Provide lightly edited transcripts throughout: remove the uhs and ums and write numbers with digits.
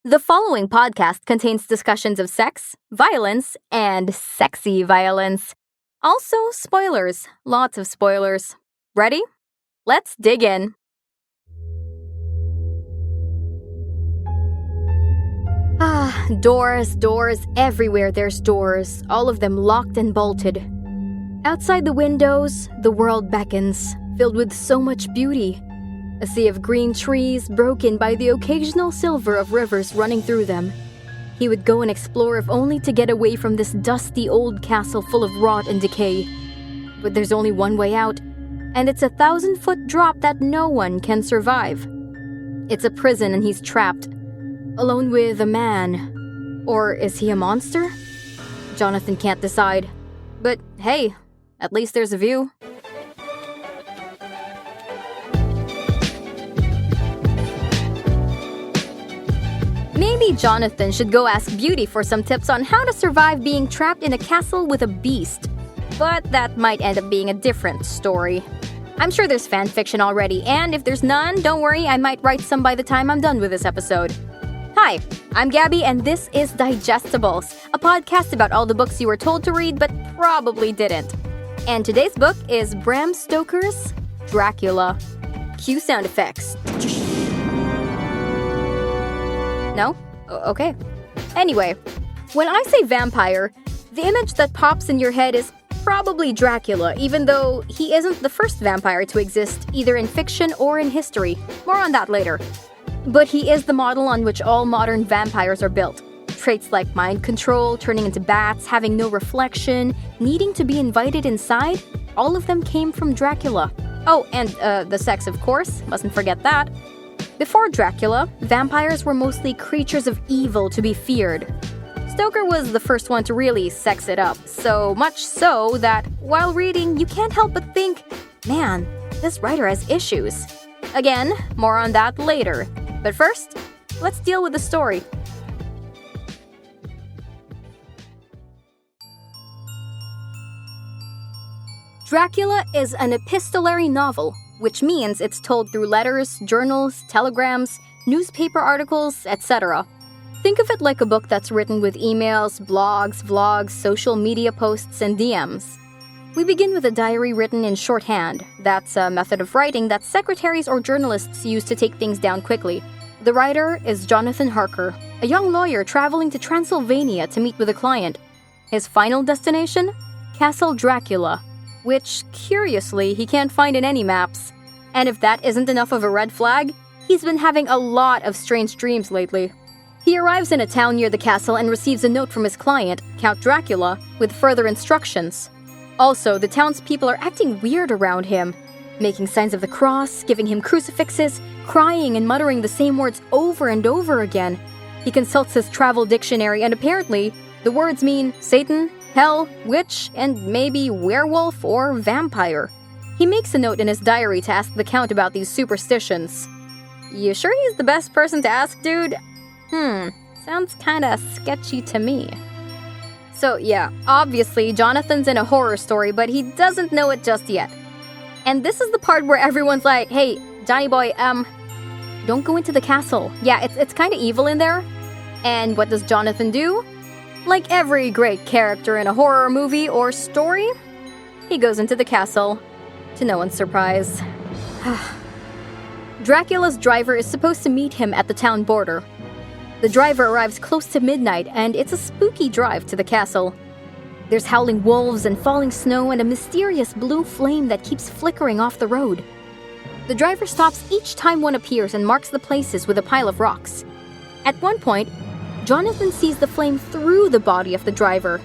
The following podcast contains discussions of sex, violence, and sexy violence. Also, spoilers. Lots of spoilers. Ready? Let's dig in. Doors, everywhere there's doors, all of them locked and bolted. Outside the windows, the world beckons, filled with so much beauty. A sea of green trees broken by the occasional silver of rivers running through them. He would go and explore if only to get away from this dusty old castle full of rot and decay. But there's only one way out, and it's a 1,000-foot drop that no one can survive. It's a prison and he's trapped, alone with a man. Or is he a monster? Jonathan can't decide. But hey, at least there's a view. Maybe Jonathan should go ask Beauty for some tips on how to survive being trapped in a castle with a beast. But that might end up being a different story. I'm sure there's fan fiction already, and if there's none, don't worry, I might write some by the time I'm done with this episode. Hi, I'm Gabby, and this is Digestibles, a podcast about all the books you were told to read but probably didn't. And today's book is Bram Stoker's Dracula. Cue sound effects. No? Okay. Anyway, when I say vampire, the image that pops in your head is probably Dracula, even though he isn't the first vampire to exist, either in fiction or in history. More on that later. But he is the model on which all modern vampires are built. Traits like mind control, turning into bats, having no reflection, needing to be invited inside, all of them came from Dracula. Oh, and the sex, of course. Mustn't forget that. Before Dracula, vampires were mostly creatures of evil to be feared. Stoker was the first one to really sex it up, so much so that, while reading, you can't help but think, man, this writer has issues. Again, more on that later. But first, let's deal with the story. Dracula is an epistolary novel, which means it's told through letters, journals, telegrams, newspaper articles, etc. Think of it like a book that's written with emails, blogs, vlogs, social media posts, and DMs. We begin with a diary written in shorthand. That's a method of writing that secretaries or journalists use to take things down quickly. The writer is Jonathan Harker, a young lawyer traveling to Transylvania to meet with a client. His final destination? Castle Dracula, which, curiously, he can't find in any maps. And if that isn't enough of a red flag, he's been having a lot of strange dreams lately. He arrives in a town near the castle and receives a note from his client, Count Dracula, with further instructions. Also, the townspeople are acting weird around him, making signs of the cross, giving him crucifixes, crying and muttering the same words over and over again. He consults his travel dictionary and apparently, the words mean Satan, hell, witch, and maybe werewolf or vampire. He makes a note in his diary to ask the Count about these superstitions. You sure he's the best person to ask, dude? Sounds kinda sketchy to me. So yeah, obviously Jonathan's in a horror story, but he doesn't know it just yet. And this is the part where everyone's like, hey, Johnny boy, don't go into the castle. Yeah, it's kinda evil in there. And what does Jonathan do? Like every great character in a horror movie or story, he goes into the castle, to no one's surprise. Dracula's driver is supposed to meet him at the town border. The driver arrives close to midnight, and it's a spooky drive to the castle. There's howling wolves and falling snow and a mysterious blue flame that keeps flickering off the road. The driver stops each time one appears and marks the places with a pile of rocks. At one point, Jonathan sees the flame through the body of the driver.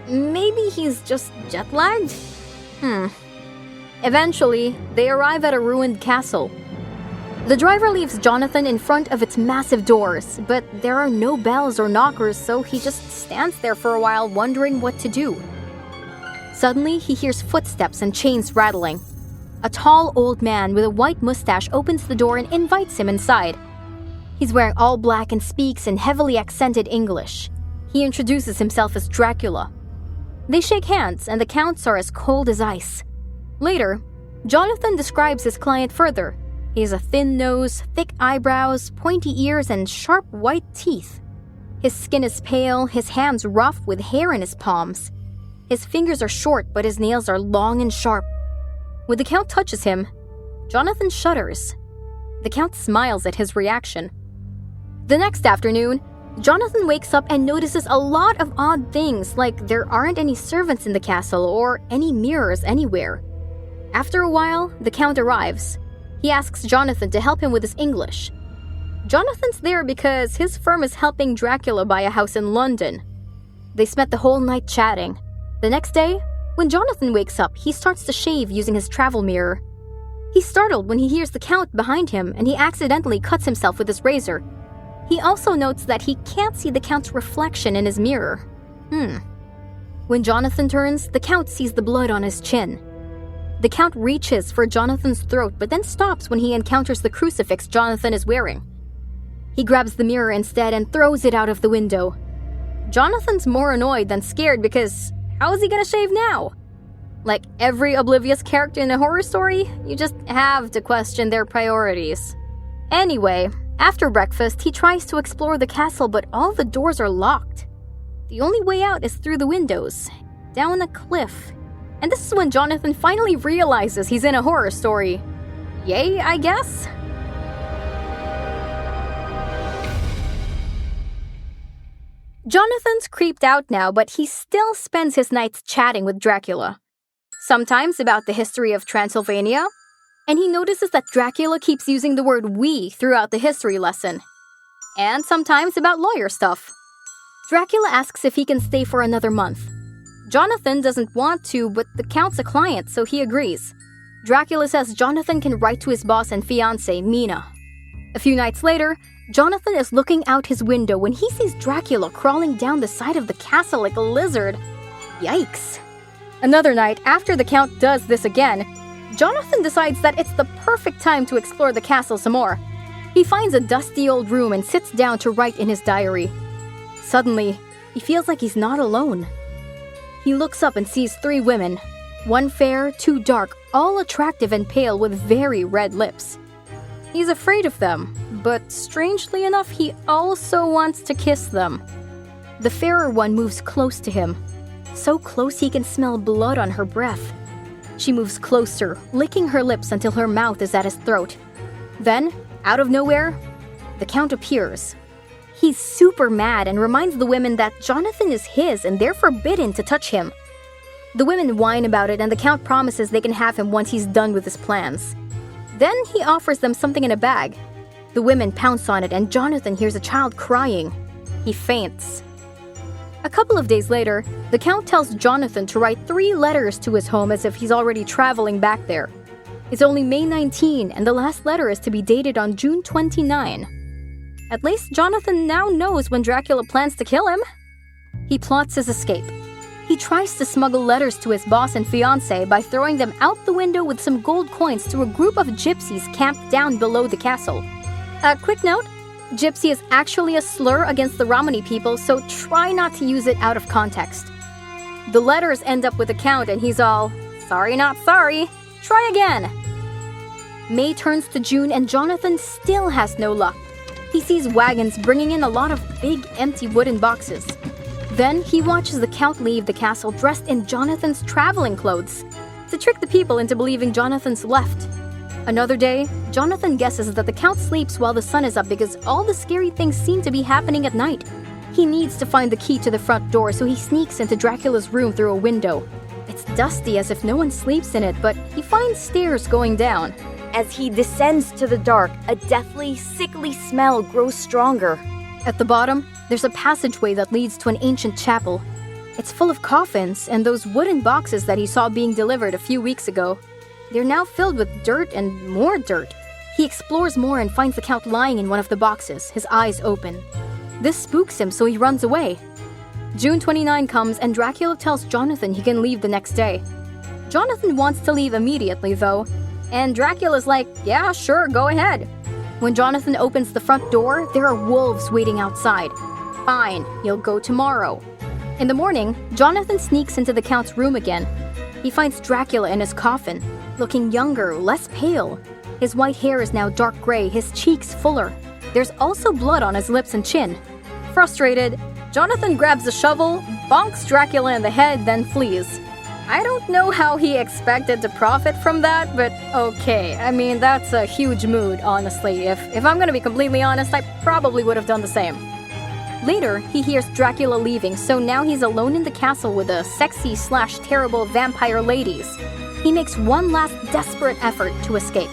Maybe he's just jet-lagged? Eventually, they arrive at a ruined castle. The driver leaves Jonathan in front of its massive doors, but there are no bells or knockers, so he just stands there for a while wondering what to do. Suddenly, he hears footsteps and chains rattling. A tall old man with a white mustache opens the door and invites him inside. He's wearing all black and speaks in heavily accented English. He introduces himself as Dracula. They shake hands, and the counts are as cold as ice. Later, Jonathan describes his client further. He has a thin nose, thick eyebrows, pointy ears, and sharp white teeth. His skin is pale, his hands rough with hair in his palms. His fingers are short, but his nails are long and sharp. When the Count touches him, Jonathan shudders. The Count smiles at his reaction. The next afternoon, Jonathan wakes up and notices a lot of odd things, like there aren't any servants in the castle or any mirrors anywhere. After a while, the Count arrives. He asks Jonathan to help him with his English. Jonathan's there because his firm is helping Dracula buy a house in London. They spent the whole night chatting. The next day, when Jonathan wakes up, he starts to shave using his travel mirror. He's startled when he hears the Count behind him and he accidentally cuts himself with his razor. He also notes that he can't see the Count's reflection in his mirror. When Jonathan turns, the Count sees the blood on his chin. The Count reaches for Jonathan's throat but then stops when he encounters the crucifix Jonathan is wearing. He grabs the mirror instead and throws it out of the window. Jonathan's more annoyed than scared because how is he gonna shave now? Like every oblivious character in a horror story, you just have to question their priorities. Anyway, after breakfast, he tries to explore the castle, but all the doors are locked. The only way out is through the windows, down a cliff. And this is when Jonathan finally realizes he's in a horror story. Yay, I guess? Jonathan's creeped out now, but he still spends his nights chatting with Dracula. Sometimes about the history of Transylvania, and he notices that Dracula keeps using the word "we" throughout the history lesson. And sometimes about lawyer stuff. Dracula asks if he can stay for another month. Jonathan doesn't want to, but the Count's a client, so he agrees. Dracula says Jonathan can write to his boss and fiancée, Mina. A few nights later, Jonathan is looking out his window when he sees Dracula crawling down the side of the castle like a lizard. Yikes. Another night, after the Count does this again, Jonathan decides that it's the perfect time to explore the castle some more. He finds a dusty old room and sits down to write in his diary. Suddenly, he feels like he's not alone. He looks up and sees 3 women, one fair, 2 dark, all attractive and pale with very red lips. He's afraid of them, but strangely enough, he also wants to kiss them. The fairer one moves close to him, so close he can smell blood on her breath. She moves closer, licking her lips until her mouth is at his throat. Then, out of nowhere, the Count appears. He's super mad and reminds the women that Jonathan is his and they're forbidden to touch him. The women whine about it and the Count promises they can have him once he's done with his plans. Then he offers them something in a bag. The women pounce on it and Jonathan hears a child crying. He faints. A couple of days later, the Count tells Jonathan to write 3 letters to his home as if he's already traveling back there. It's only May 19 and the last letter is to be dated on June 29. At least Jonathan now knows when Dracula plans to kill him. He plots his escape. He tries to smuggle letters to his boss and fiancée by throwing them out the window with some gold coins to a group of gypsies camped down below the castle. A quick note, gypsy is actually a slur against the Romani people, so try not to use it out of context. The letters end up with the Count and he's all, sorry not sorry, try again. May turns to June and Jonathan still has no luck. He sees wagons bringing in a lot of big empty wooden boxes. Then he watches the Count leave the castle dressed in Jonathan's traveling clothes to trick the people into believing Jonathan's left. Another day, Jonathan guesses that the Count sleeps while the sun is up because all the scary things seem to be happening at night. He needs to find the key to the front door, so he sneaks into Dracula's room through a window. It's dusty as if no one sleeps in it, but he finds stairs going down. As he descends to the dark, a deathly, sickly smell grows stronger. At the bottom, there's a passageway that leads to an ancient chapel. It's full of coffins and those wooden boxes that he saw being delivered a few weeks ago. They're now filled with dirt and more dirt. He explores more and finds the Count lying in one of the boxes, his eyes open. This spooks him, so he runs away. June 29 comes and Dracula tells Jonathan he can leave the next day. Jonathan wants to leave immediately, though, and Dracula's like, yeah, sure, go ahead. When Jonathan opens the front door, there are wolves waiting outside. Fine, you'll go tomorrow. In the morning, Jonathan sneaks into the Count's room again. He finds Dracula in his coffin, looking younger, less pale. His white hair is now dark gray, his cheeks fuller. There's also blood on his lips and chin. Frustrated, Jonathan grabs a shovel, bonks Dracula in the head, then flees. I don't know how he expected to profit from that, but okay. I mean, that's a huge mood, honestly. If I'm gonna be completely honest, I probably would have done the same. Later, he hears Dracula leaving, so now he's alone in the castle with the sexy/terrible vampire ladies. He makes one last desperate effort to escape.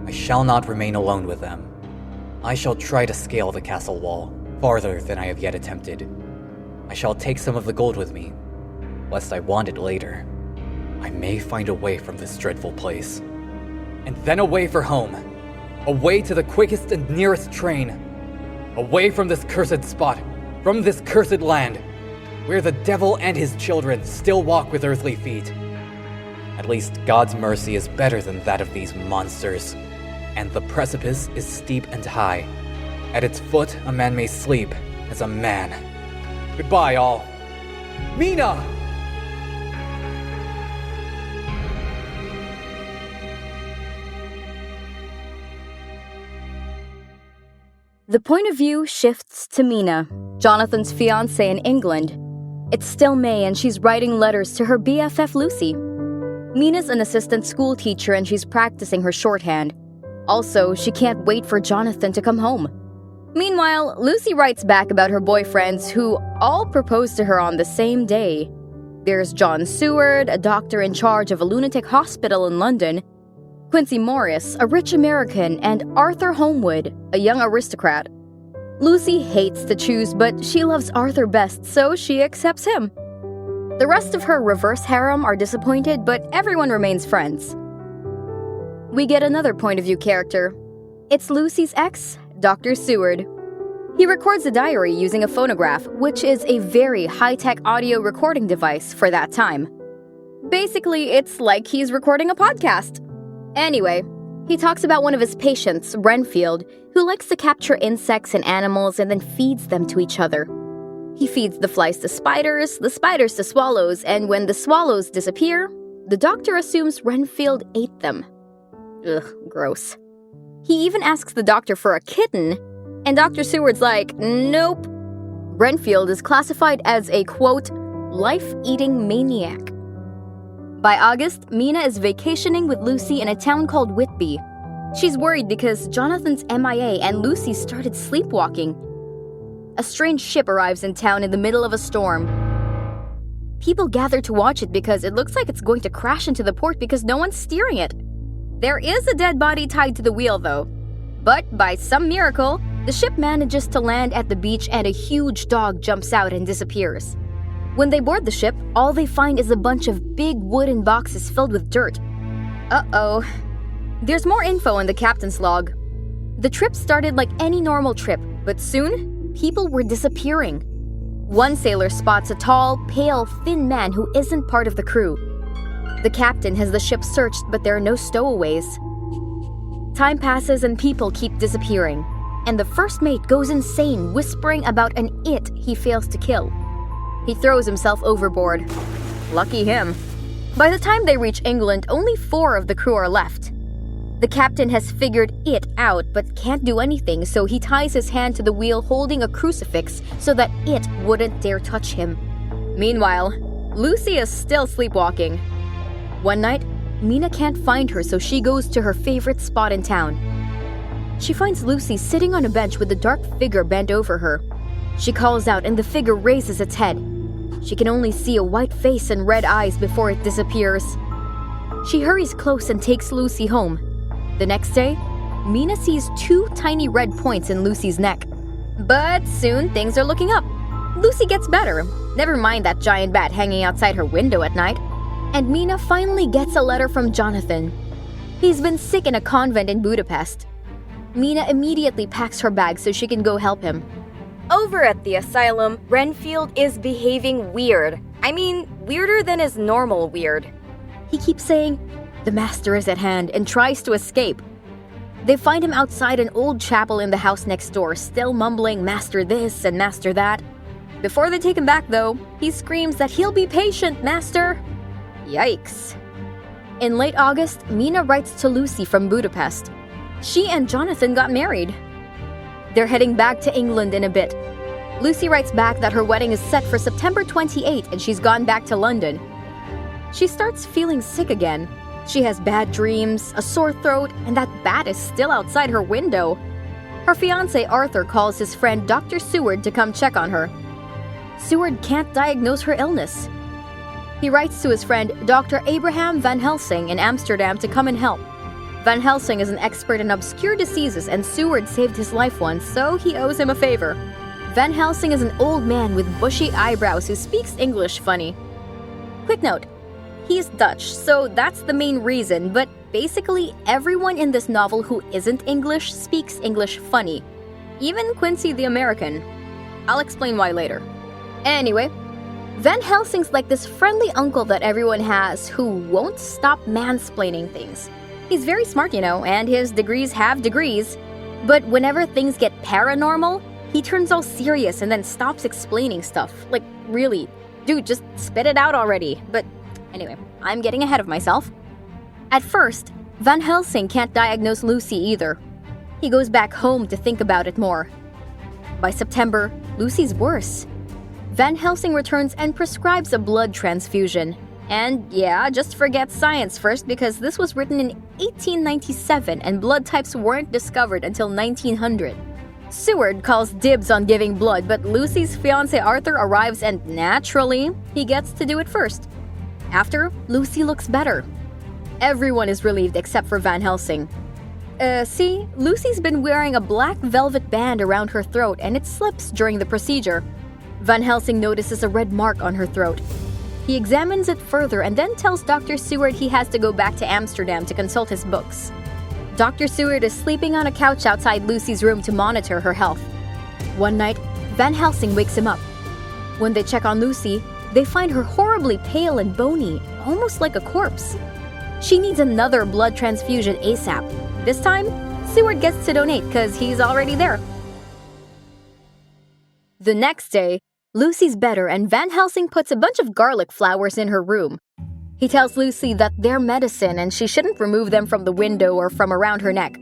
I shall not remain alone with them. I shall try to scale the castle wall, farther than I have yet attempted. I shall take some of the gold with me, lest I want it later. I may find a way from this dreadful place. And then away for home. Away to the quickest and nearest train. Away from this cursed spot, from this cursed land, where the devil and his children still walk with earthly feet. At least God's mercy is better than that of these monsters. And the precipice is steep and high. At its foot, a man may sleep as a man. Goodbye, all. Mina! The point of view shifts to Mina, Jonathan's fiancée in England. It's still May and she's writing letters to her BFF Lucy. Mina's an assistant school teacher and she's practicing her shorthand. Also, she can't wait for Jonathan to come home. Meanwhile, Lucy writes back about her boyfriends who all propose to her on the same day. There's John Seward, a doctor in charge of a lunatic hospital in London, Quincy Morris, a rich American, and Arthur Homewood, a young aristocrat. Lucy hates to choose, but she loves Arthur best, so she accepts him. The rest of her reverse harem are disappointed, but everyone remains friends. We get another point of view character. It's Lucy's ex, Dr. Seward. He records a diary using a phonograph, which is a very high-tech audio recording device for that time. Basically, it's like he's recording a podcast. Anyway, he talks about one of his patients, Renfield, who likes to capture insects and animals and then feeds them to each other. He feeds the flies to spiders, the spiders to swallows, and when the swallows disappear, the doctor assumes Renfield ate them. Ugh, gross. He even asks the doctor for a kitten, and Dr. Seward's like, nope. Renfield is classified as a, quote, life-eating maniac. By August, Mina is vacationing with Lucy in a town called Whitby. She's worried because Jonathan's MIA and Lucy started sleepwalking. A strange ship arrives in town in the middle of a storm. People gather to watch it because it looks like it's going to crash into the port because no one's steering it. There is a dead body tied to the wheel, though. But by some miracle, the ship manages to land at the beach and a huge dog jumps out and disappears. When they board the ship, all they find is a bunch of big wooden boxes filled with dirt. Uh-oh. There's more info in the captain's log. The trip started like any normal trip, but soon, people were disappearing. One sailor spots a tall, pale, thin man who isn't part of the crew. The captain has the ship searched, but there are no stowaways. Time passes and people keep disappearing, and the first mate goes insane, whispering about an it he fails to kill. He throws himself overboard. Lucky him. By the time they reach England, only 4 of the crew are left. The captain has figured it out, but can't do anything, so he ties his hand to the wheel holding a crucifix so that it wouldn't dare touch him. Meanwhile, Lucy is still sleepwalking. One night, Mina can't find her, so she goes to her favorite spot in town. She finds Lucy sitting on a bench with a dark figure bent over her. She calls out and the figure raises its head. She can only see a white face and red eyes before it disappears. She hurries close and takes Lucy home. The next day, Mina sees 2 tiny red points in Lucy's neck. But soon things are looking up. Lucy gets better. Never mind that giant bat hanging outside her window at night. And Mina finally gets a letter from Jonathan. He's been sick in a convent in Budapest. Mina immediately packs her bag so she can go help him. Over at the asylum, Renfield is behaving weird. I mean, weirder than his normal weird. He keeps saying, "The master is at hand," and tries to escape. They find him outside an old chapel in the house next door, still mumbling master this and master that. Before they take him back, though, he screams that he'll be patient, master. Yikes. In late August, Mina writes to Lucy from Budapest. She and Jonathan got married. They're heading back to England in a bit. Lucy writes back that her wedding is set for September 28 and she's gone back to London. She starts feeling sick again. She has bad dreams, a sore throat, and that bat is still outside her window. Her fiancé Arthur calls his friend Dr. Seward to come check on her. Seward can't diagnose her illness. He writes to his friend Dr. Abraham Van Helsing in Amsterdam to come and help. Van Helsing is an expert in obscure diseases and Seward saved his life once, so he owes him a favor. Van Helsing is an old man with bushy eyebrows who speaks English funny. Quick note, he's Dutch, so that's the main reason, but basically everyone in this novel who isn't English speaks English funny. Even Quincy the American. I'll explain why later. Anyway, Van Helsing's like this friendly uncle that everyone has who won't stop mansplaining things. He's very smart, and his degrees have degrees. But whenever things get paranormal, he turns all serious and then stops explaining stuff. Like, really, dude, just spit it out already. But anyway, I'm getting ahead of myself. At first, Van Helsing can't diagnose Lucy either. He goes back home to think about it more. By September, Lucy's worse. Van Helsing returns and prescribes a blood transfusion. And yeah, just forget science first because this was written in 1897 and blood types weren't discovered until 1900. Seward calls dibs on giving blood, but Lucy's fiancé Arthur arrives and naturally, he gets to do it first. After, Lucy looks better. Everyone is relieved except for Van Helsing. See, Lucy's been wearing a black velvet band around her throat and it slips during the procedure. Van Helsing notices a red mark on her throat. He examines it further and then tells Dr. Seward he has to go back to Amsterdam to consult his books. Dr. Seward is sleeping on a couch outside Lucy's room to monitor her health. One night, Van Helsing wakes him up. When they check on Lucy, they find her horribly pale and bony, almost like a corpse. She needs another blood transfusion ASAP. This time, Seward gets to donate because he's already there. The next day, Lucy's better and Van Helsing puts a bunch of garlic flowers in her room. He tells Lucy that they're medicine and she shouldn't remove them from the window or from around her neck.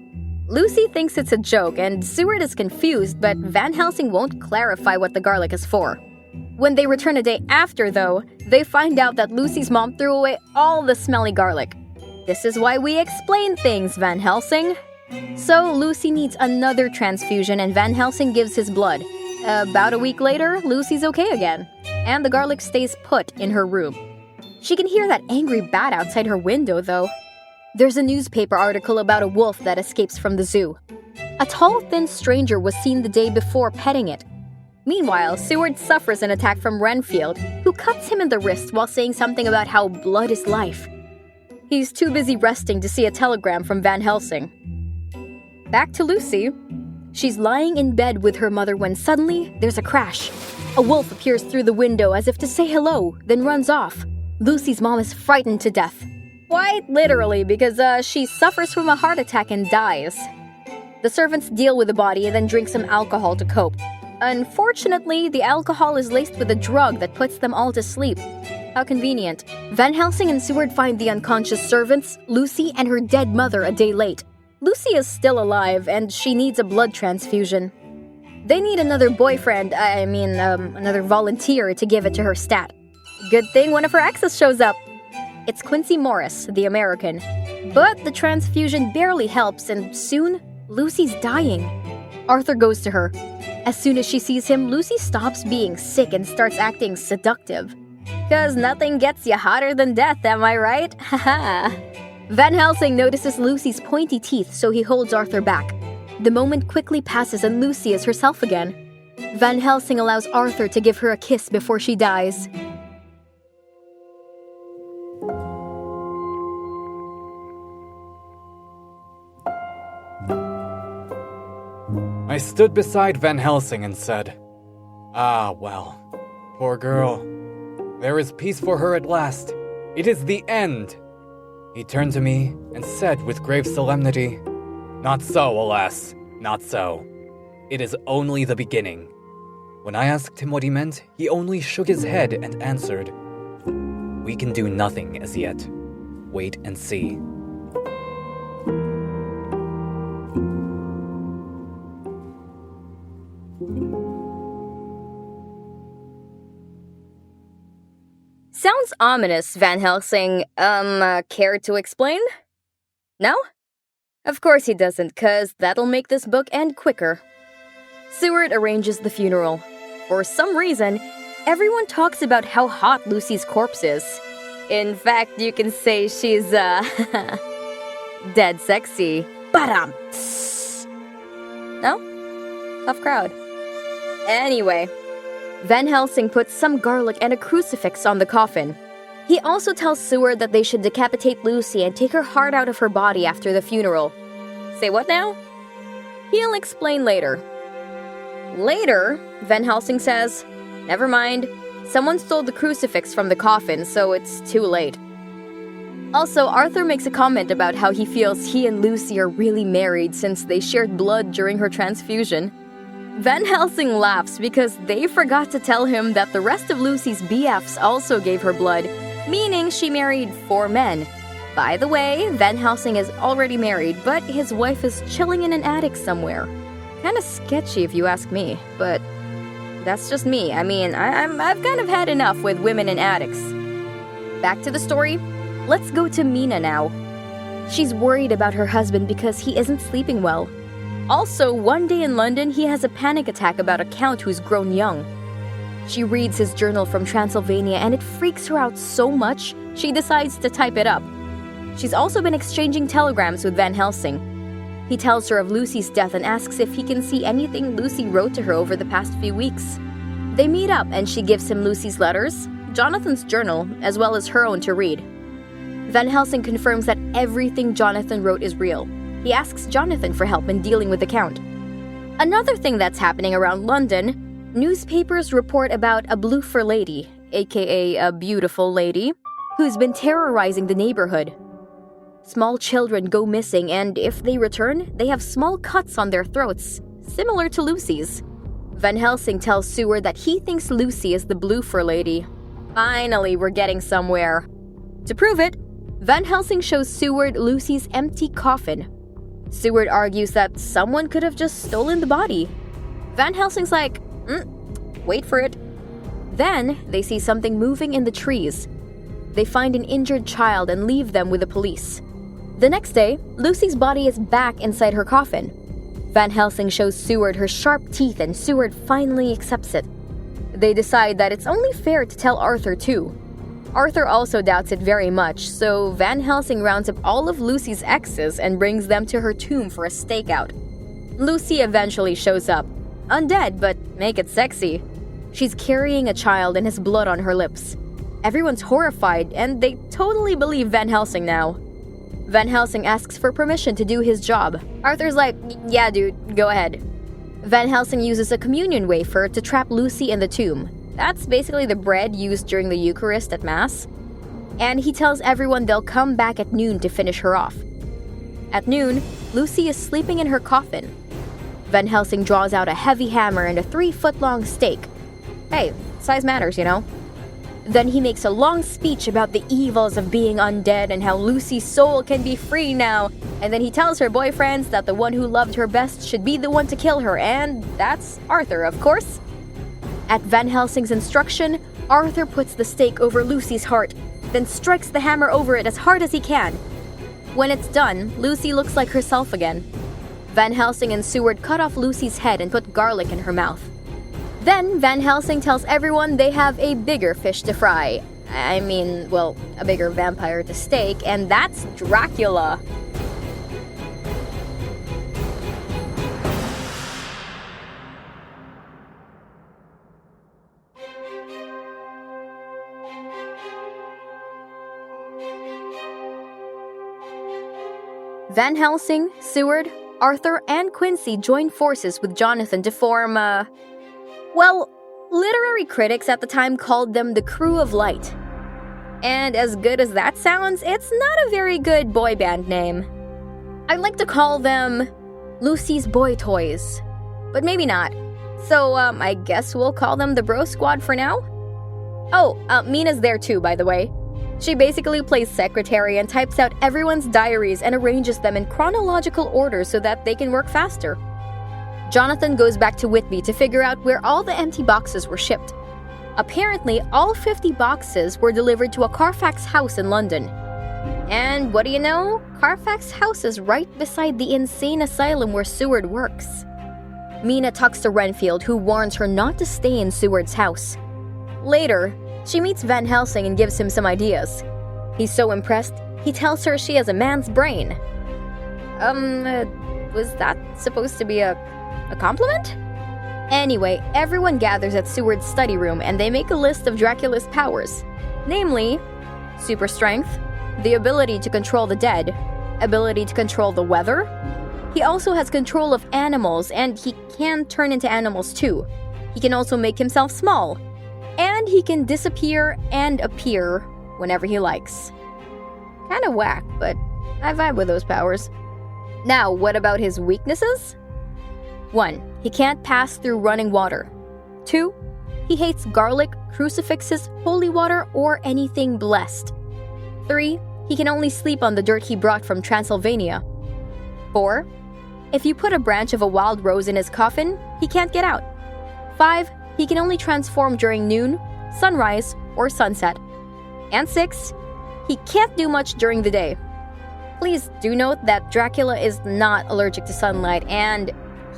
Lucy thinks it's a joke and Seward is confused, but Van Helsing won't clarify what the garlic is for. When they return a day after, though, they find out that Lucy's mom threw away all the smelly garlic. This is why we explain things, Van Helsing. So Lucy needs another transfusion and Van Helsing gives his blood. About a week later, Lucy's okay again, and the garlic stays put in her room. She can hear that angry bat outside her window, though. There's a newspaper article about a wolf that escapes from the zoo. A tall, thin stranger was seen the day before petting it. Meanwhile, Seward suffers an attack from Renfield, who cuts him in the wrist while saying something about how blood is life. He's too busy resting to see a telegram from Van Helsing. Back to Lucy. She's lying in bed with her mother when suddenly there's a crash. A wolf appears through the window as if to say hello, then runs off. Lucy's mom is frightened to death. Quite literally, because she suffers from a heart attack and dies. The servants deal with the body and then drink some alcohol to cope. Unfortunately, the alcohol is laced with a drug that puts them all to sleep. How convenient. Van Helsing and Seward find the unconscious servants, Lucy, and her dead mother a day late. Lucy is still alive, and she needs a blood transfusion. They need another another volunteer to give it to her stat. Good thing one of her exes shows up. It's Quincy Morris, the American. But the transfusion barely helps, and soon, Lucy's dying. Arthur goes to her. As soon as she sees him, Lucy stops being sick and starts acting seductive. 'Cause nothing gets you hotter than death, am I right? Haha. Van Helsing notices Lucy's pointy teeth, so he holds Arthur back. The moment quickly passes and Lucy is herself again. Van Helsing allows Arthur to give her a kiss before she dies. I stood beside Van Helsing and said, "Ah, well, poor girl. There is peace for her at last. It is the end." He turned to me and said with grave solemnity, Not so, alas. Not so. It is only the beginning. When I asked him what he meant, he only shook his head and answered, "We can do nothing as yet. Wait and see." Sounds ominous, Van Helsing. Care to explain? No? Of course he doesn't, 'cause that'll make this book end quicker. Seward arranges the funeral. For some reason, everyone talks about how hot Lucy's corpse is. In fact, you can say she's, dead sexy. Badam! No? Tough crowd. Anyway, Van Helsing puts some garlic and a crucifix on the coffin. He also tells Seward that they should decapitate Lucy and take her heart out of her body after the funeral. Say what now? He'll explain later. Later, Van Helsing says, never mind, someone stole the crucifix from the coffin, so it's too late. Also, Arthur makes a comment about how he feels he and Lucy are really married since they shared blood during her transfusion. Van Helsing laughs because they forgot to tell him that the rest of Lucy's BFs also gave her blood, meaning she married 4 men. By the way, Van Helsing is already married, but his wife is chilling in an attic somewhere. Kinda sketchy if you ask me, but that's just me. I mean, I've kind of had enough with women in attics. Back to the story. Let's go to Mina now. She's worried about her husband because he isn't sleeping well. Also, one day in London, he has a panic attack about a count who's grown young. She reads his journal from Transylvania and it freaks her out so much, she decides to type it up. She's also been exchanging telegrams with Van Helsing. He tells her of Lucy's death and asks if he can see anything Lucy wrote to her over the past few weeks. They meet up and she gives him Lucy's letters, Jonathan's journal, as well as her own to read. Van Helsing confirms that everything Jonathan wrote is real. He asks Jonathan for help in dealing with the count. Another thing that's happening around London, newspapers report about a bloofer lady, aka a beautiful lady, who's been terrorizing the neighborhood. Small children go missing, and if they return, they have small cuts on their throats, similar to Lucy's. Van Helsing tells Seward that he thinks Lucy is the bloofer lady. Finally, we're getting somewhere. To prove it, Van Helsing shows Seward Lucy's empty coffin. Seward argues that someone could have just stolen the body. Van Helsing's like, wait for it. Then, they see something moving in the trees. They find an injured child and leave them with the police. The next day, Lucy's body is back inside her coffin. Van Helsing shows Seward her sharp teeth and Seward finally accepts it. They decide that it's only fair to tell Arthur too. Arthur also doubts it very much, so Van Helsing rounds up all of Lucy's exes and brings them to her tomb for a stakeout. Lucy eventually shows up. Undead, but make it sexy. She's carrying a child and has blood on her lips. Everyone's horrified, and they totally believe Van Helsing now. Van Helsing asks for permission to do his job. Arthur's like, yeah dude, go ahead. Van Helsing uses a communion wafer to trap Lucy in the tomb. That's basically the bread used during the Eucharist at Mass. And he tells everyone they'll come back at noon to finish her off. At noon, Lucy is sleeping in her coffin. Van Helsing draws out a heavy hammer and a 3-foot-long stake. Hey, size matters, you know? Then he makes a long speech about the evils of being undead and how Lucy's soul can be free now. And then he tells her boyfriends that the one who loved her best should be the one to kill her, and that's Arthur, of course. At Van Helsing's instruction, Arthur puts the stake over Lucy's heart, then strikes the hammer over it as hard as he can. When it's done, Lucy looks like herself again. Van Helsing and Seward cut off Lucy's head and put garlic in her mouth. Then Van Helsing tells everyone they have a bigger fish to fry. I mean, well, a bigger vampire to stake, and that's Dracula. Van Helsing, Seward, Arthur, and Quincy join forces with Jonathan to form, well, literary critics at the time called them the Crew of Light. And as good as that sounds, it's not a very good boy band name. I'd like to call them Lucy's boy toys, but maybe not. So, I guess we'll call them the Bro Squad for now? Oh, Mina's there too, by the way. She basically plays secretary and types out everyone's diaries and arranges them in chronological order so that they can work faster. Jonathan goes back to Whitby to figure out where all the empty boxes were shipped. Apparently, all 50 boxes were delivered to a Carfax house in London. And what do you know? Carfax house is right beside the insane asylum where Seward works. Mina talks to Renfield, who warns her not to stay in Seward's house. Later, she meets Van Helsing and gives him some ideas. He's so impressed, he tells her she has a man's brain. Was that supposed to be a compliment? Anyway, everyone gathers at Seward's study room and they make a list of Dracula's powers. Namely, super strength, the ability to control the dead, ability to control the weather. He also has control of animals and he can turn into animals too. He can also make himself small. And he can disappear and appear whenever he likes. Kinda whack, but I vibe with those powers. Now, what about his weaknesses? 1. He can't pass through running water. 2. He hates garlic, crucifixes, holy water, or anything blessed. 3. He can only sleep on the dirt he brought from Transylvania. 4. If you put a branch of a wild rose in his coffin, he can't get out. 5. He can only transform during noon, sunrise, or sunset. And 6. He can't do much during the day. Please do note that Dracula is not allergic to sunlight, and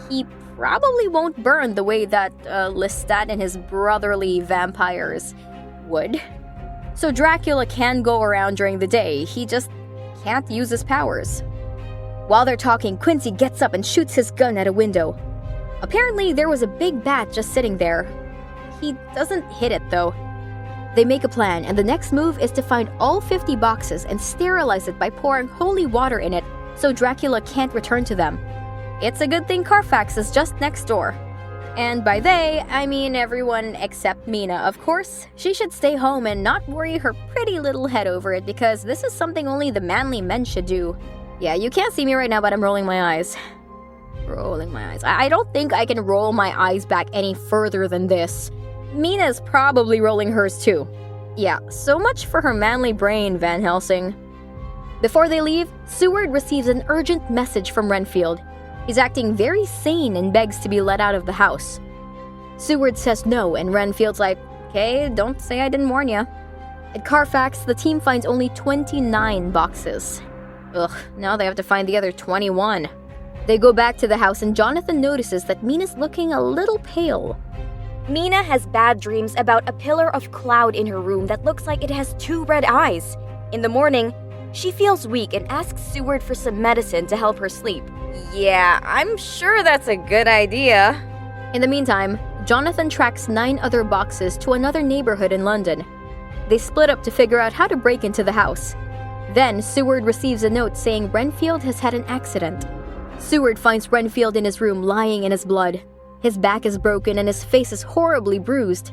he probably won't burn the way that Lestat and his brotherly vampires would. So Dracula can go around during the day, he just can't use his powers. While they're talking, Quincy gets up and shoots his gun at a window. Apparently, there was a big bat just sitting there. He doesn't hit it, though. They make a plan, and the next move is to find all 50 boxes and sterilize it by pouring holy water in it so Dracula can't return to them. It's a good thing Carfax is just next door. And by they, I mean everyone except Mina, of course. She should stay home and not worry her pretty little head over it because this is something only the manly men should do. Yeah, you can't see me right now, but I'm rolling my eyes. I don't think I can roll my eyes back any further than this. Mina's probably rolling hers too. Yeah, so much for her manly brain, Van Helsing. Before they leave, Seward receives an urgent message from Renfield. He's acting very sane and begs to be let out of the house. Seward says no, and Renfield's like, "Okay, don't say I didn't warn ya." At Carfax, the team finds only 29 boxes. Ugh, now they have to find the other 21. They go back to the house and Jonathan notices that Mina's looking a little pale. Mina has bad dreams about a pillar of cloud in her room that looks like it has 2 red eyes. In the morning, she feels weak and asks Seward for some medicine to help her sleep. Yeah, I'm sure that's a good idea. In the meantime, Jonathan tracks 9 other boxes to another neighborhood in London. They split up to figure out how to break into the house. Then, Seward receives a note saying Renfield has had an accident. Seward finds Renfield in his room lying in his blood. His back is broken and his face is horribly bruised.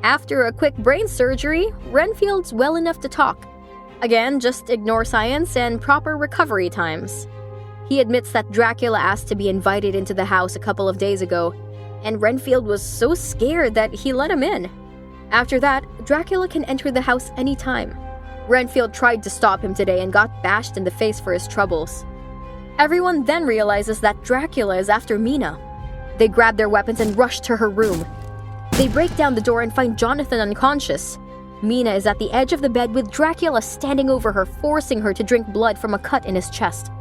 After a quick brain surgery, Renfield's well enough to talk. Again, just ignore science and proper recovery times. He admits that Dracula asked to be invited into the house a couple of days ago, and Renfield was so scared that he let him in. After that, Dracula can enter the house anytime. Renfield tried to stop him today and got bashed in the face for his troubles. Everyone then realizes that Dracula is after Mina. They grab their weapons and rush to her room. They break down the door and find Jonathan unconscious. Mina is at the edge of the bed with Dracula standing over her, forcing her to drink blood from a cut in his chest.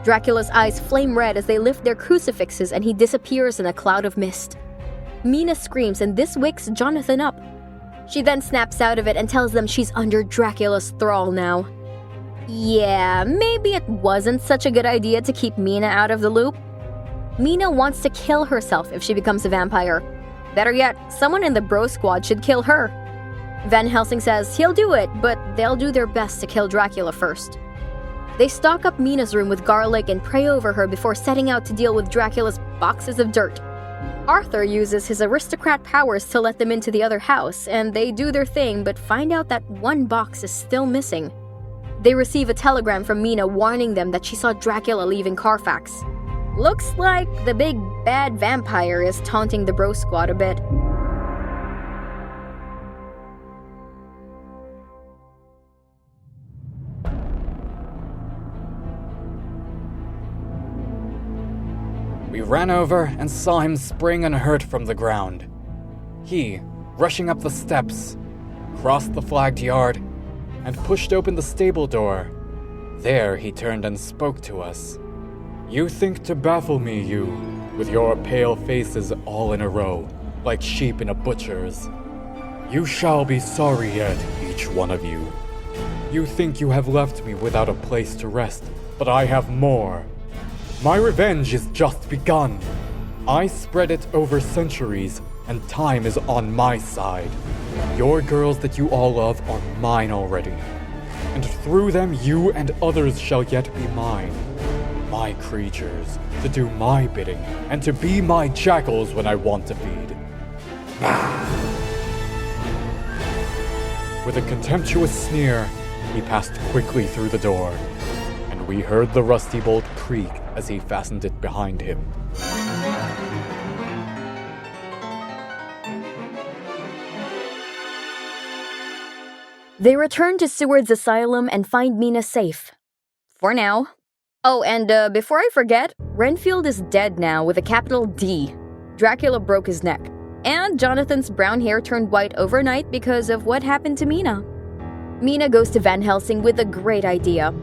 Dracula's eyes flame red as they lift their crucifixes and he disappears in a cloud of mist. Mina screams and this wakes Jonathan up. She then snaps out of it and tells them she's under Dracula's thrall now. Yeah, maybe it wasn't such a good idea to keep Mina out of the loop. Mina wants to kill herself if she becomes a vampire. Better yet, someone in the Bro Squad should kill her. Van Helsing says he'll do it, but they'll do their best to kill Dracula first. They stock up Mina's room with garlic and pray over her before setting out to deal with Dracula's boxes of dirt. Arthur uses his aristocrat powers to let them into the other house, and they do their thing but find out that one box is still missing. They receive a telegram from Mina warning them that she saw Dracula leaving Carfax. Looks like the big bad vampire is taunting the bro squad a bit. We ran over and saw him spring unhurt from the ground. He, rushing up the steps, crossed the flagged yard, and pushed open the stable door. There he turned and spoke to us. "You think to baffle me, you, with your pale faces all in a row, like sheep in a butcher's. You shall be sorry yet, each one of you. You think you have left me without a place to rest, but I have more. My revenge is just begun. I spread it over centuries, and time is on my side. Your girls that you all love are mine already, and through them you and others shall yet be mine. My creatures, to do my bidding, and to be my jackals when I want to feed." With a contemptuous sneer, he passed quickly through the door, and we heard the rusty bolt creak as he fastened it behind him. They return to Seward's asylum and find Mina safe. For now. Oh, and before I forget, Renfield is dead now with a capital D. Dracula broke his neck. And Jonathan's brown hair turned white overnight because of what happened to Mina. Mina goes to Van Helsing with a great idea.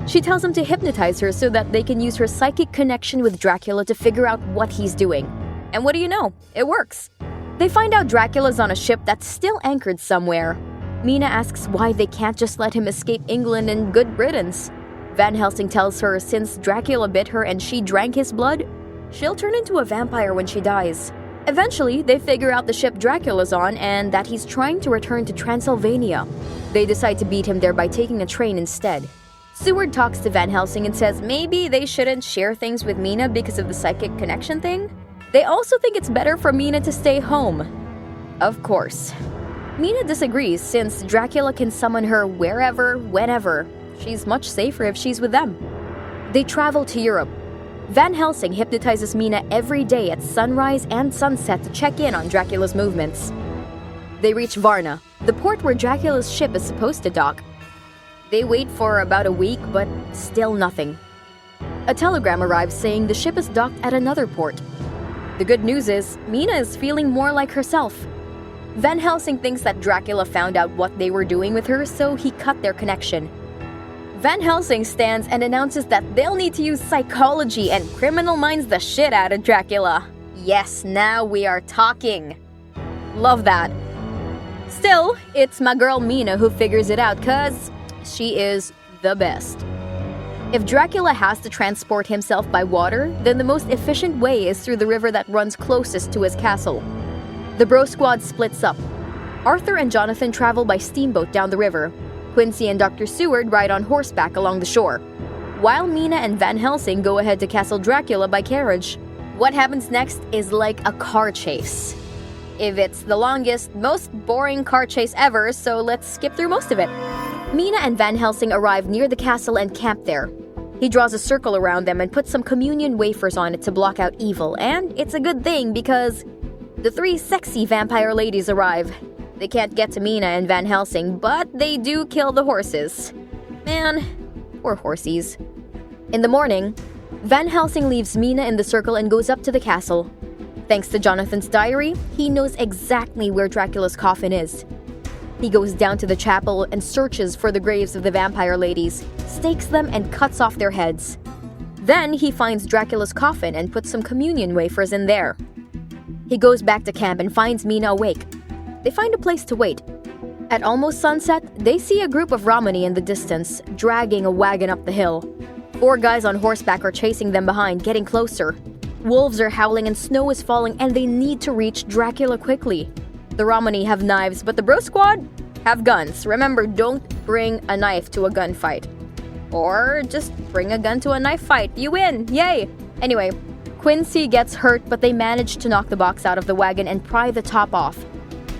She tells him to hypnotize her so that they can use her psychic connection with Dracula to figure out what he's doing. And what do you know? It works. They find out Dracula's on a ship that's still anchored somewhere. Mina asks why they can't just let him escape England in good riddance. Van Helsing tells her since Dracula bit her and she drank his blood, she'll turn into a vampire when she dies. Eventually, they figure out the ship Dracula's on and that he's trying to return to Transylvania. They decide to beat him there by taking a train instead. Seward talks to Van Helsing and says maybe they shouldn't share things with Mina because of the psychic connection thing. They also think it's better for Mina to stay home. Of course. Mina disagrees since Dracula can summon her wherever, whenever. She's much safer if she's with them. They travel to Europe. Van Helsing hypnotizes Mina every day at sunrise and sunset to check in on Dracula's movements. They reach Varna, the port where Dracula's ship is supposed to dock. They wait for about a week, but still nothing. A telegram arrives saying the ship is docked at another port. The good news is, Mina is feeling more like herself. Van Helsing thinks that Dracula found out what they were doing with her, so he cut their connection. Van Helsing stands and announces that they'll need to use psychology and criminal minds the shit out of Dracula. Yes, now we are talking. Love that. Still, it's my girl Mina who figures it out, cause she is the best. If Dracula has to transport himself by water, then the most efficient way is through the river that runs closest to his castle. The bro squad splits up. Arthur and Jonathan travel by steamboat down the river. Quincy and Dr. Seward ride on horseback along the shore, while Mina and Van Helsing go ahead to Castle Dracula by carriage. What happens next is like a car chase. If it's the longest, most boring car chase ever, so let's skip through most of it. Mina and Van Helsing arrive near the castle and camp there. He draws a circle around them and puts some communion wafers on it to block out evil, and it's a good thing because the three sexy vampire ladies arrive. They can't get to Mina and Van Helsing, but they do kill the horses. Man, poor horsies. In the morning, Van Helsing leaves Mina in the circle and goes up to the castle. Thanks to Jonathan's diary, he knows exactly where Dracula's coffin is. He goes down to the chapel and searches for the graves of the vampire ladies, stakes them and cuts off their heads. Then he finds Dracula's coffin and puts some communion wafers in there. He goes back to camp and finds Mina awake. They find a place to wait. At almost sunset, they see a group of Romani in the distance, dragging a wagon up the hill. 4 guys on horseback are chasing them behind, getting closer. Wolves are howling and snow is falling, and they need to reach Dracula quickly. The Romani have knives, but the bro squad have guns. Remember, don't bring a knife to a gunfight. Or just bring a gun to a knife fight. You win! Yay! Anyway, Quincy gets hurt, but they manage to knock the box out of the wagon and pry the top off.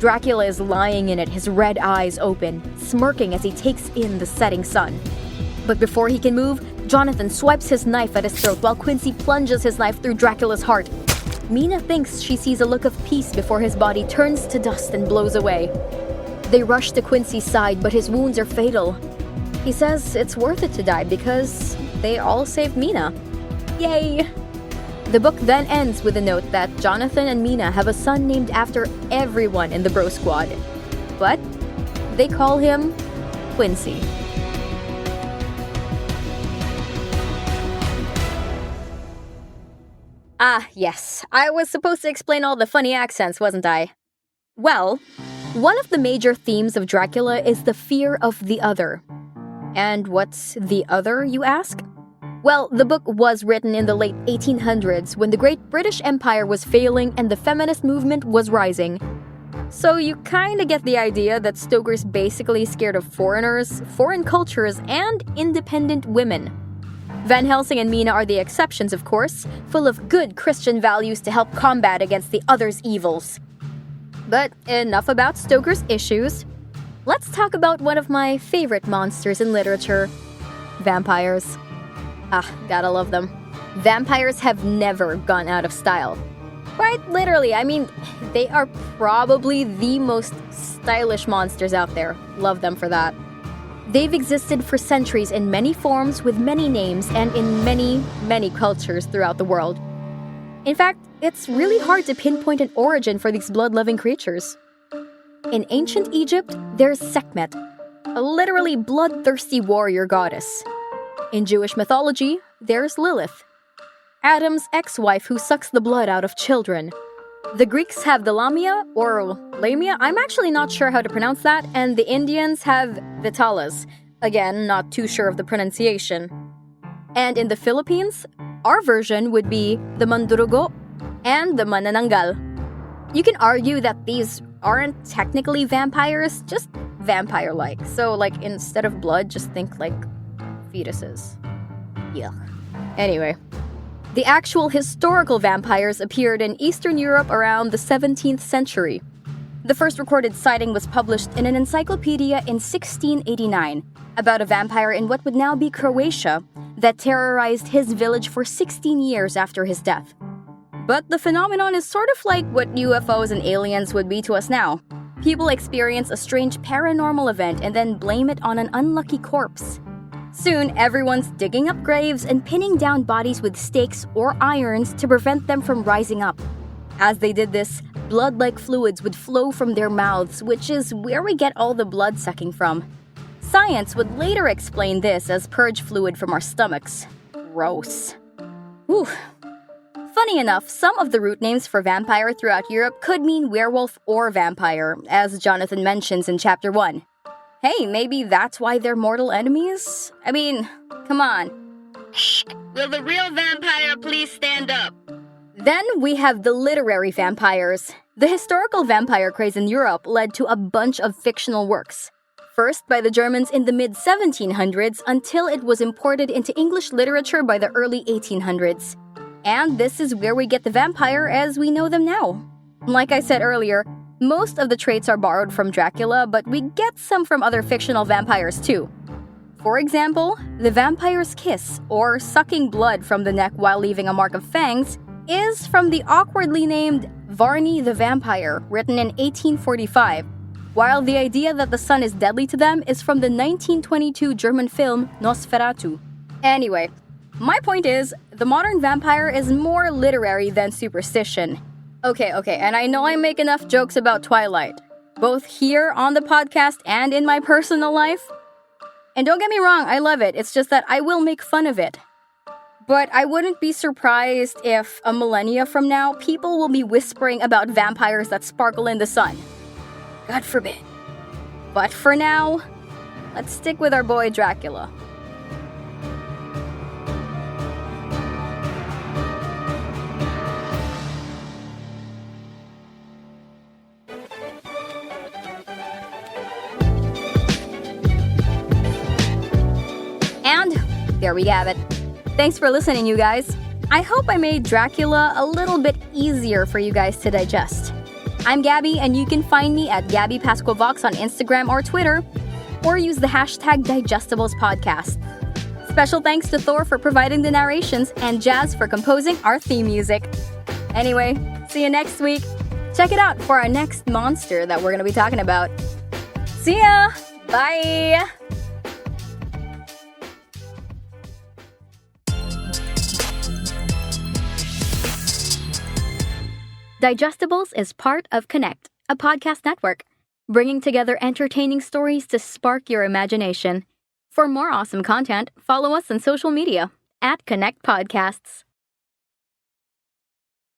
Dracula is lying in it, his red eyes open, smirking as he takes in the setting sun. But before he can move, Jonathan swipes his knife at his throat while Quincy plunges his knife through Dracula's heart. Mina thinks she sees a look of peace before his body turns to dust and blows away. They rush to Quincy's side, but his wounds are fatal. He says it's worth it to die because they all saved Mina. Yay! The book then ends with a note that Jonathan and Mina have a son named after everyone in the Bro Squad. But they call him Quincy. Ah, yes. I was supposed to explain all the funny accents, wasn't I? Well, one of the major themes of Dracula is the fear of the other. And what's the other, you ask? Well, the book was written in the late 1800s when the Great British Empire was failing and the feminist movement was rising. So you kinda get the idea that Stoker's basically scared of foreigners, foreign cultures, and independent women. Van Helsing and Mina are the exceptions, of course, full of good Christian values to help combat against the other's evils. But enough about Stoker's issues. Let's talk about one of my favorite monsters in literature, vampires. Ah, gotta love them. Vampires have never gone out of style. Quite literally, I mean, they are probably the most stylish monsters out there. Love them for that. They've existed for centuries in many forms with many names and in many, many cultures throughout the world. In fact, it's really hard to pinpoint an origin for these blood-loving creatures. In ancient Egypt, there's Sekhmet, a literally bloodthirsty warrior goddess. In Jewish mythology, there's Lilith, Adam's ex-wife who sucks the blood out of children. The Greeks have the Lamia, or Lamia, I'm actually not sure how to pronounce that, and the Indians have Vitalas. Again, not too sure of the pronunciation. And in the Philippines, our version would be the Mandurugo and the Manananggal. You can argue that these aren't technically vampires, just vampire-like. So, like, instead of blood, just think, like, fetuses. Yuck. Anyway. The actual historical vampires appeared in Eastern Europe around the 17th century. The first recorded sighting was published in an encyclopedia in 1689 about a vampire in what would now be Croatia that terrorized his village for 16 years after his death. But the phenomenon is sort of like what UFOs and aliens would be to us now. People experience a strange paranormal event and then blame it on an unlucky corpse. Soon, everyone's digging up graves and pinning down bodies with stakes or irons to prevent them from rising up. As they did this, blood-like fluids would flow from their mouths, which is where we get all the blood sucking from. Science would later explain this as purge fluid from our stomachs. Gross. Whew. Funny enough, some of the root names for vampire throughout Europe could mean werewolf or vampire, as Jonathan mentions in Chapter 1. Hey, maybe that's why they're mortal enemies? I mean, come on. Shh! Will the real vampire please stand up? Then we have the literary vampires. The historical vampire craze in Europe led to a bunch of fictional works. First by the Germans in the mid-1700s until it was imported into English literature by the early 1800s. And this is where we get the vampire as we know them now. Like I said earlier, most of the traits are borrowed from Dracula, but we get some from other fictional vampires too. For example, the vampire's kiss, or sucking blood from the neck while leaving a mark of fangs, is from the awkwardly named Varney the Vampire, written in 1845, while the idea that the sun is deadly to them is from the 1922 German film Nosferatu. Anyway, my point is, the modern vampire is more literary than superstition. Okay, and I know I make enough jokes about Twilight, both here on the podcast and in my personal life. And don't get me wrong, I love it, it's just that I will make fun of it. But I wouldn't be surprised if, a millennia from now, people will be whispering about vampires that sparkle in the sun. God forbid. But for now, let's stick with our boy Dracula. And there we have it. Thanks for listening, you guys. I hope I made Dracula a little bit easier for you guys to digest. I'm Gabby, and you can find me at Gabby Pasquavox on Instagram or Twitter, or use the hashtag Digestibles Podcast. Special thanks to Thor for providing the narrations and Jazz for composing our theme music. Anyway, see you next week. Check it out for our next monster that we're going to be talking about. See ya! Bye! Digestibles is part of Connect, a podcast network, bringing together entertaining stories to spark your imagination. For more awesome content, follow us on social media @Connect Podcasts.